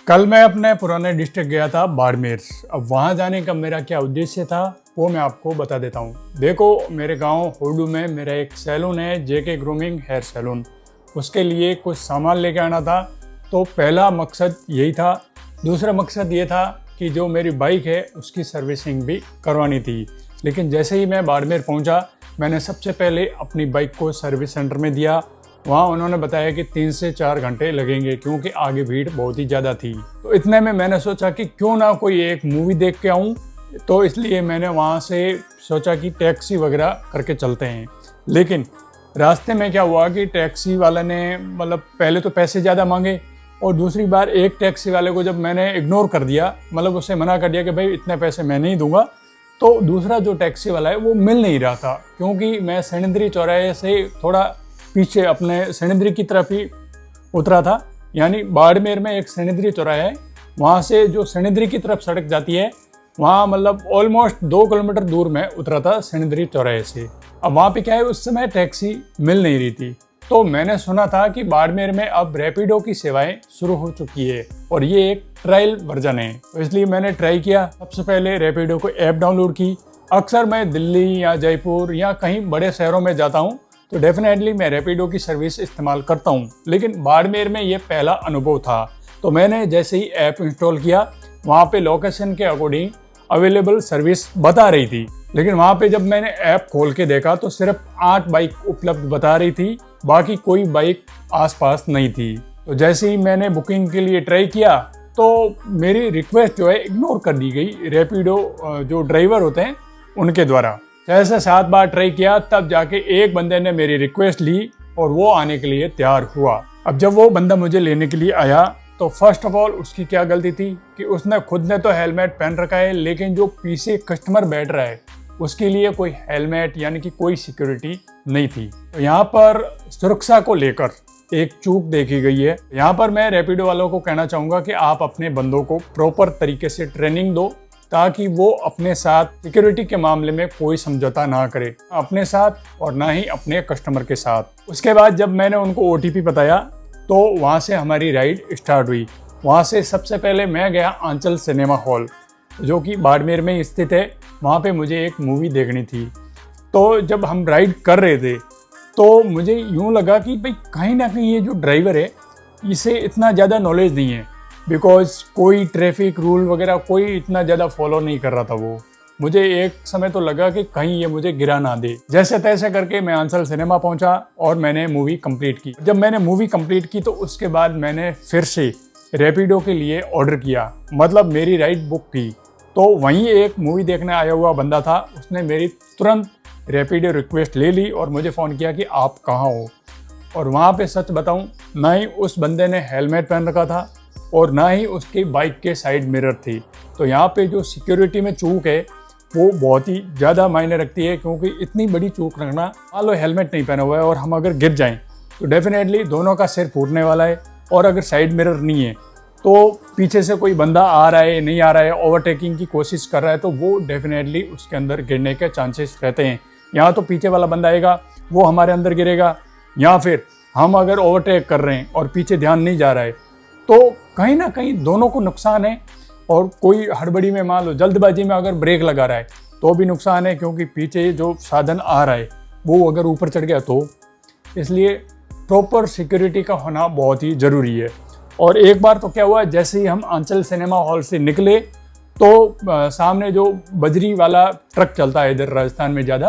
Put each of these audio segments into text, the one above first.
कल मैं अपने पुराने डिस्ट्रिक्ट गया था बाड़मेर। अब वहाँ जाने का मेरा क्या उद्देश्य था वो मैं आपको बता देता हूँ। देखो, मेरे गांव होडू में मेरा एक सैलून है, जेके ग्रूमिंग हेयर सैलून। उसके लिए कुछ सामान लेके आना था। तो पहला मकसद यही था। दूसरा मकसद ये था कि जो मेरी बाइक है उसकी सर्विसिंग भी करवानी थी। लेकिन जैसे ही मैं बाड़मेर पहुँचा, मैंने सबसे पहले अपनी बाइक को सर्विस सेंटर में दिया। वहाँ उन्होंने बताया कि 3 से 4 घंटे लगेंगे क्योंकि आगे भीड़ बहुत ही ज़्यादा थी। तो इतने में मैंने सोचा कि क्यों ना कोई एक मूवी देख के आऊँ। तो इसलिए मैंने वहाँ से सोचा कि टैक्सी वगैरह करके चलते हैं। लेकिन रास्ते में क्या हुआ कि टैक्सी वाले ने पहले तो पैसे ज़्यादा मांगे, और दूसरी बार एक टैक्सी वाले को जब मैंने इग्नोर कर दिया, उसे मना कर दिया कि भाई इतने पैसे मैं नहीं दूंगा, तो दूसरा जो टैक्सी वाला है वो मिल नहीं रहा था। क्योंकि मैं सैनिद्री चौराहे से थोड़ा पीछे अपने सैनिद्री की तरफ ही उतरा था। यानी बाड़मेर में एक सैनिद्री चौराहा है, वहाँ से जो सैनिद्री की तरफ सड़क जाती है वहाँ ऑलमोस्ट 2 किलोमीटर दूर में उतरा था सैनिद्री चौराहे से। अब वहाँ पे क्या है, उस समय टैक्सी मिल नहीं रही थी। तो मैंने सुना था कि बाड़मेर में अब रैपिडो की सेवाएं शुरू हो चुकी है और ये एक ट्रायल वर्जन है। तो इसलिए मैंने ट्राई किया। सबसे पहले रैपिडो को ऐप डाउनलोड की। अक्सर मैं दिल्ली या जयपुर या कहीं बड़े शहरों में जाता हूँ तो डेफिनेटली मैं रैपिडो की सर्विस इस्तेमाल करता हूँ, लेकिन बाड़मेर में ये पहला अनुभव था। तो मैंने जैसे ही ऐप इंस्टॉल किया, वहाँ पे लोकेशन के अकॉर्डिंग अवेलेबल सर्विस बता रही थी। लेकिन वहाँ पे जब मैंने ऐप खोल के देखा तो सिर्फ 8 बाइक उपलब्ध बता रही थी, बाकी कोई बाइक आसपास नहीं थी। तो जैसे ही मैंने बुकिंग के लिए ट्राई किया तो मेरी रिक्वेस्ट जो है इग्नोर कर दी गई रैपिडो जो ड्राइवर होते हैं उनके द्वारा। 6 से 7 बार ट्राई किया, तब जाके एक बंदे ने मेरी रिक्वेस्ट ली और वो आने के लिए तैयार हुआ। अब जब वो बंदा मुझे लेने के लिए आया तो फर्स्ट ऑफ ऑल उसकी क्या गलती थी कि उसने खुद ने तो हेलमेट पहन रखा है, लेकिन जो पीछे कस्टमर बैठ रहा है उसके लिए कोई हेलमेट यानी कि कोई सिक्योरिटी नहीं थी। तो यहाँ पर सुरक्षा को लेकर एक चूक देखी गई है। यहाँ पर मैं रैपिडो वालों को कहना चाहूँगा कि आप अपने बंदों को प्रॉपर तरीके से ट्रेनिंग दो, ताकि वो अपने साथ सिक्योरिटी के मामले में कोई समझौता ना करे, अपने साथ और ना ही अपने कस्टमर के साथ। उसके बाद जब मैंने उनको OTP बताया तो वहाँ से हमारी राइड स्टार्ट हुई। वहाँ से सबसे पहले मैं गया आंचल सिनेमा हॉल, जो कि बाड़मेर में स्थित है। वहाँ पे मुझे एक मूवी देखनी थी। तो जब हम राइड कर रहे थे तो मुझे यूँ लगा कि भाई कहीं ना कहीं ये जो ड्राइवर है इसे इतना ज़्यादा नॉलेज नहीं है, बिकॉज कोई ट्रैफिक रूल वगैरह कोई इतना ज़्यादा फॉलो नहीं कर रहा था वो। मुझे एक समय तो लगा कि कहीं ये मुझे गिरा ना दे। जैसे तैसे करके मैं आंचल सिनेमा पहुंचा और मैंने मूवी कंप्लीट की। जब मैंने मूवी कंप्लीट की तो उसके बाद मैंने फिर से रैपिडो के लिए ऑर्डर किया, मेरी राइड बुक की। तो वहीं एक मूवी देखने आया हुआ बंदा था, उसने मेरी तुरंत रैपिडो रिक्वेस्ट ले ली और मुझे फ़ोन किया कि आप कहाँ हो। और वहाँ पे सच बताऊँ, ना ही उस बंदे ने हेलमेट पहन रखा था और ना ही उसकी बाइक के साइड मिरर थी। तो यहाँ पे जो सिक्योरिटी में चूक है वो बहुत ही ज़्यादा मायने रखती है, क्योंकि इतनी बड़ी चूक रखना, मान लो हेलमेट नहीं पहना हुआ है और हम अगर गिर जाएं तो डेफिनेटली दोनों का सिर फूटने वाला है। और अगर साइड मिरर नहीं है तो पीछे से कोई बंदा आ रहा है, नहीं आ रहा है, ओवरटेकिंग की कोशिश कर रहा है, तो वो डेफिनेटली उसके अंदर गिरने के चांसेस रहते हैं। यहाँ तो पीछे वाला बंदा आएगा, वो हमारे अंदर गिरेगा, या फिर हम अगर ओवरटेक कर रहे हैं और पीछे ध्यान नहीं जा रहा है तो कहीं ना कहीं दोनों को नुकसान है। और कोई हड़बड़ी में, मान लो जल्दबाजी में अगर ब्रेक लगा रहा है तो भी नुकसान है, क्योंकि पीछे जो साधन आ रहा है वो अगर ऊपर चढ़ गया तो। इसलिए प्रॉपर सिक्योरिटी का होना बहुत ही ज़रूरी है। और एक बार तो क्या हुआ, जैसे ही हम आंचल सिनेमा हॉल से निकले तो सामने जो बजरी वाला ट्रक चलता है इधर राजस्थान में ज़्यादा,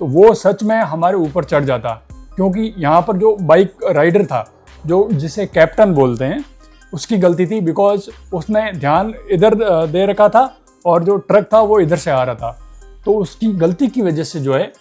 तो वो सच में हमारे ऊपर चढ़ जाता, क्योंकि यहाँ पर जो बाइक राइडर था, जो जिसे कैप्टन बोलते हैं, उसकी गलती थी। बिकॉज उसने ध्यान इधर दे रखा था और जो ट्रक था वो इधर से आ रहा था। तो उसकी गलती की वजह से जो है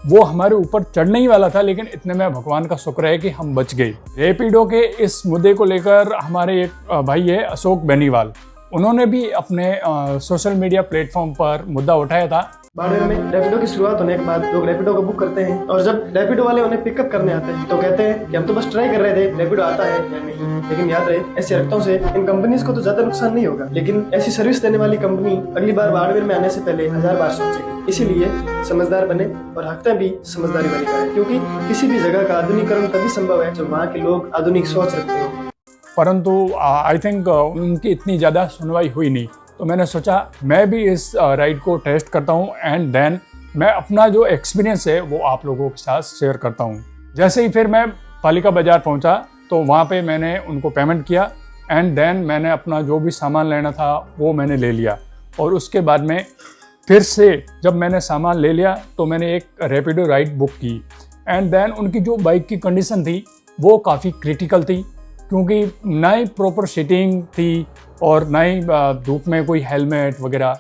वो हमारे ऊपर चढ़ने ही वाला था, लेकिन इतने में भगवान का शुक्र है कि हम बच गए। रैपिडो के इस मुद्दे को लेकर हमारे एक भाई है अशोक बेनीवाल, उन्होंने भी अपने सोशल मीडिया प्लेटफॉर्म पर मुद्दा उठाया था। बाड़मेर में रैपिडो की शुरुआत होने के बाद लोग रैपिडो को बुक करते हैं, और जब रैपिडो वाले उन्हें पिकअप करने आते हैं तो कहते हैं कि हम तो बस ट्राई कर रहे थे, रैपिडो आता है या नहीं। लेकिन याद रहे, ऐसी हरकतों से इन कंपनीज को तो ज्यादा नुकसान नहीं होगा, लेकिन ऐसी सर्विस देने वाली कंपनी अगली बार बाड़मेर में आने से पहले 1000 बार सोचेगी। इसीलिए समझदार बने और हरकतें भी समझदारी वाली करें, क्योंकि किसी भी जगह का आधुनिकीकरण तभी संभव है जब वहाँ के लोग आधुनिक सोच रखते हो। परंतु आई थिंक उनकी इतनी ज़्यादा सुनवाई हुई नहीं। तो मैंने सोचा मैं भी इस राइड को टेस्ट करता हूँ एंड देन मैं अपना जो एक्सपीरियंस है वो आप लोगों के साथ शेयर करता हूँ। जैसे ही फिर मैं पालिका बाज़ार पहुँचा तो वहाँ पे मैंने उनको पेमेंट किया एंड देन मैंने अपना जो भी सामान लेना था वो मैंने ले लिया। और उसके बाद में फिर से जब मैंने सामान ले लिया तो मैंने एक रैपिडो राइड बुक की एंड देन उनकी जो बाइक की कंडीशन थी वो काफ़ी क्रिटिकल थी, क्योंकि ना ही प्रॉपर सीटिंग थी और ना ही धूप में कोई हेलमेट वगैरह,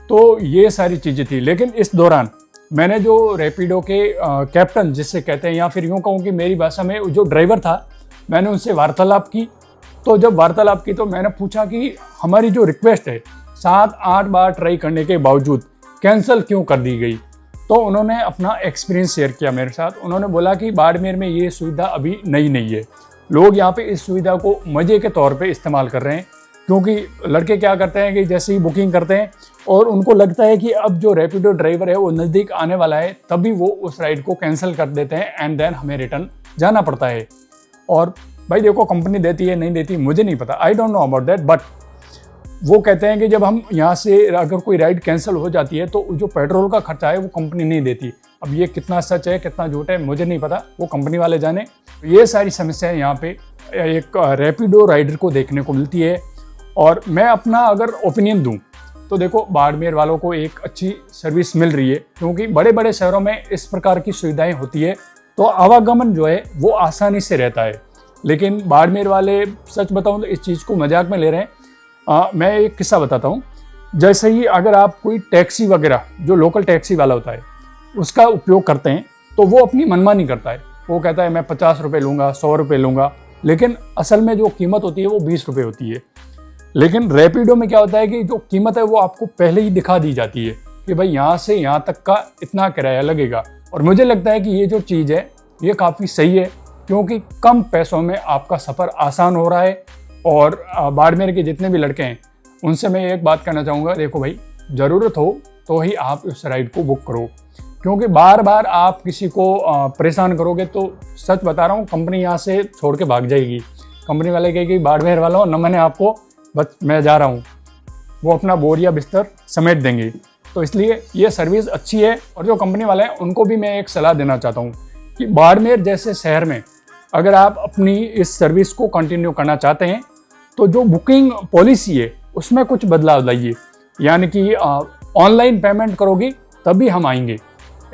तो ये सारी चीज़ें थी। लेकिन इस दौरान मैंने जो रैपिडो के कैप्टन जिससे कहते हैं, या फिर यूँ कहूँ कि मेरी भाषा में जो ड्राइवर था, मैंने उनसे वार्तालाप की। तो जब वार्तालाप की तो मैंने पूछा कि हमारी जो रिक्वेस्ट है 7-8 बार ट्राई करने के बावजूद कैंसिल क्यों कर दी गई। तो उन्होंने अपना एक्सपीरियंस शेयर किया मेरे साथ। उन्होंने बोला कि बाड़मेर में ये सुविधा अभी नई नहीं है, लोग यहाँ पे इस सुविधा को मज़े के तौर पे इस्तेमाल कर रहे हैं। क्योंकि लड़के क्या करते हैं कि जैसे ही बुकिंग करते हैं और उनको लगता है कि अब जो रैपिडो ड्राइवर है वो नज़दीक आने वाला है, तभी वो उस राइड को कैंसिल कर देते हैं एंड देन हमें रिटर्न जाना पड़ता है। और भाई देखो, कंपनी देती है नहीं देती मुझे नहीं पता, I don't know about that, but वो कहते हैं कि जब हम यहाँ से अगर कोई राइड कैंसिल हो जाती है तो जो पेट्रोल का खर्चा है वो कंपनी नहीं देती। अब ये कितना सच है कितना झूठ है मुझे नहीं पता, वो कंपनी वाले जाने। ये सारी समस्याएं यहाँ पे एक रैपिडो राइडर को देखने को मिलती है। और मैं अपना अगर ओपिनियन दूं तो देखो, बाड़मेर वालों को एक अच्छी सर्विस मिल रही है, क्योंकि बड़े बड़े शहरों में इस प्रकार की सुविधाएं होती है तो आवागमन जो है वो आसानी से रहता है। लेकिन बाड़मेर वाले, सच बताऊं तो इस चीज़ को मजाक में ले रहे हैं। मैं एक किस्सा बताता हूँ। जैसे ही अगर आप कोई टैक्सी वगैरह, जो लोकल टैक्सी वाला होता है, उसका उपयोग करते हैं तो वो अपनी मनमानी करता है। वो कहता है मैं 50 रुपये लूँगा, 100 रुपये लूँगा, लेकिन असल में जो कीमत होती है वो 20 रुपये होती है। लेकिन रैपिडो में क्या होता है कि जो कीमत है वो आपको पहले ही दिखा दी जाती है कि भाई यहाँ से यहाँ तक का इतना किराया लगेगा। और मुझे लगता है कि ये जो चीज़ है ये काफ़ी सही है, क्योंकि कम पैसों में आपका सफ़र आसान हो रहा है। और बाड़मेर के जितने भी लड़के हैं उनसे मैं एक बात कहना चाहूँगा, देखो भाई, ज़रूरत हो तो ही आप उस राइड को बुक करो, क्योंकि बार बार आप किसी को परेशान करोगे तो सच बता रहा हूँ, कंपनी यहाँ से छोड़ के भाग जाएगी। कंपनी वाले कहेगी बाड़मेर वालों न, मैंने आपको, बस मैं जा रहा हूँ, वो अपना बोरिया बिस्तर समेट देंगे। तो इसलिए ये सर्विस अच्छी है। और जो कंपनी वाले हैं उनको भी मैं एक सलाह देना चाहता हूँ कि बाड़मेर जैसे शहर में अगर आप अपनी इस सर्विस को कंटिन्यू करना चाहते हैं तो जो बुकिंग पॉलिसी है उसमें कुछ बदलाव लाइए, यानी कि ऑनलाइन पेमेंट करोगे तभी हम आएंगे,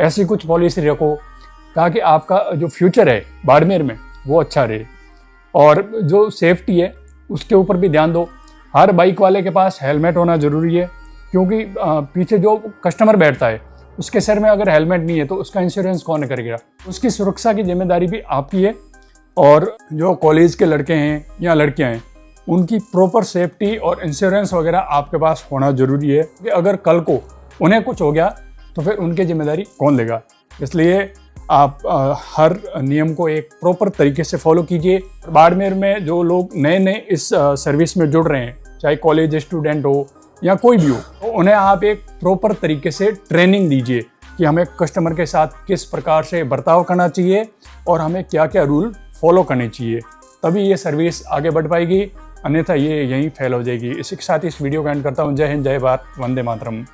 ऐसी कुछ पॉलिसी रखो ताकि आपका जो फ्यूचर है बाड़मेर में वो अच्छा रहे। और जो सेफ्टी है उसके ऊपर भी ध्यान दो। हर बाइक वाले के पास हेलमेट होना ज़रूरी है, क्योंकि पीछे जो कस्टमर बैठता है उसके सर में अगर हेलमेट नहीं है तो उसका इंश्योरेंस कौन करेगा। उसकी सुरक्षा की जिम्मेदारी भी आपकी है। और जो कॉलेज के लड़के हैं या लड़कियां हैं उनकी प्रॉपर सेफ्टी और इंश्योरेंस वगैरह आपके पास होना ज़रूरी है, कि अगर कल को उन्हें कुछ हो गया तो फिर उनकी जिम्मेदारी कौन लेगा। इसलिए आप हर नियम को एक प्रॉपर तरीके से फॉलो कीजिए। बाड़मेर में जो लोग नए नए इस सर्विस में जुड़ रहे हैं, चाहे कॉलेज स्टूडेंट हो या कोई भी हो, तो उन्हें आप एक प्रॉपर तरीके से ट्रेनिंग दीजिए कि हमें कस्टमर के साथ किस प्रकार से बर्ताव करना चाहिए और हमें क्या क्या रूल फॉलो करने चाहिए, तभी ये सर्विस आगे बढ़ पाएगी, अन्यथा ये यहीं फेल हो जाएगी। इसी के साथ इस वीडियो का एंड करता हूँ। जय हिंद, जय भारत, वंदे मातरम।